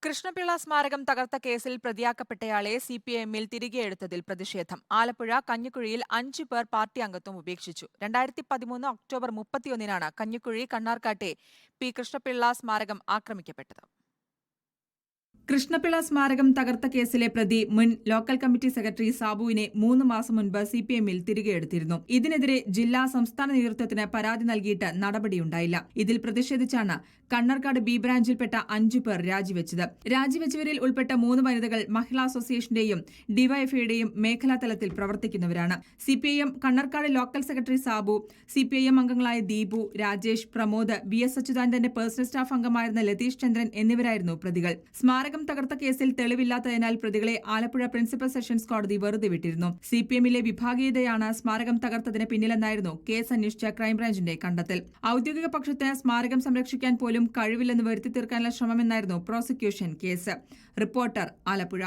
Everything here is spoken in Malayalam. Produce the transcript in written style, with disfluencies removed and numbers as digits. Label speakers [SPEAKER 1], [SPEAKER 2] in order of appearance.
[SPEAKER 1] കൃഷ്ണപിള്ള സ്മാരകം തകർത്ത കേസിൽ പ്രതിയാക്കപ്പെട്ടയാളെ സിപിഐഎമ്മിൽ തിരികെയെടുത്തതിൽ പ്രതിഷേധം. ആലപ്പുഴ കഞ്ഞിക്കുഴിയിൽ 5 പേർ പാർട്ടി അംഗത്വം ഉപേക്ഷിച്ചു. 2013 ഒക്ടോബർ 31-നാണ് കഞ്ഞിക്കുഴി കണ്ണാർക്കാട്ടെ പി കൃഷ്ണപിള്ള സ്മാരകം ആക്രമിക്കപ്പെട്ടത്. കൃഷ്ണപിള്ള സ്മാരകം തകർത്ത കേസിലെ പ്രതി മുൻ ലോക്കൽ കമ്മിറ്റി സെക്രട്ടറി സാബുവിനെ 3 മാസം മുൻപ് സിപിഎമ്മിൽ തിരികെയെടുത്തിരുന്നു. ഇതിനെതിരെ ജില്ലാ സംസ്ഥാന നേതൃത്വത്തിന് പരാതി നൽകിയിട്ട് നടപടിയുണ്ടായില്ല. ഇതിൽ പ്രതിഷേധിച്ചാണ് കണ്ണർക്കാട് ബി ബ്രാഞ്ചിൽപ്പെട്ട 5 പേർ രാജിവെച്ചത്. രാജിവെച്ചവരിൽ ഉൾപ്പെട്ട 3 വനിതകൾ മഹിളാ അസോസിയേഷന്റെയും ഡിവൈഎഫ്ഐയുടെയും മേഖലാതലത്തിൽ പ്രവർത്തിക്കുന്നവരാണ്. സിപിഐഎം കണ്ണർക്കാട് ലോക്കൽ സെക്രട്ടറി സാബു, സിപിഐഎം അംഗങ്ങളായ ദീപു, രാജേഷ്, പ്രമോദ്, BS അച്യുതാനന്ദന്റെ പേഴ്സണൽ സ്റ്റാഫ് അംഗമായിരുന്ന ലതീഷ് ചന്ദ്രൻ എന്നിവരായിരുന്നു പ്രതികൾ. സ്മാരകം തകർത്ത കേസിൽ തെളിവില്ലാത്തതിനാൽ പ്രതികളെ ആലപ്പുഴ പ്രിൻസിപ്പൽ സെഷൻസ് കോടതി വെറുതെ വിട്ടിരുന്നു. സിപിഎമ്മിലെ വിഭാഗീയതയാണ് സ്മാരകം തകർത്തതിന് പിന്നിലെന്നായിരുന്നു കേസ് അന്വേഷിച്ച ക്രൈംബ്രാഞ്ചിന്റെ കണ്ടെത്തൽ. ഔദ്യോഗിക പക്ഷത്തിന് സ്മാരകം സംരക്ഷിക്കാൻ പോലും കഴിവില്ലെന്ന് വരുത്തി തീർക്കാനുള്ള ശ്രമമെന്നായിരുന്നു പ്രോസിക്യൂഷൻ കേസ്. റിപ്പോർട്ടർ, ആലപ്പുഴ.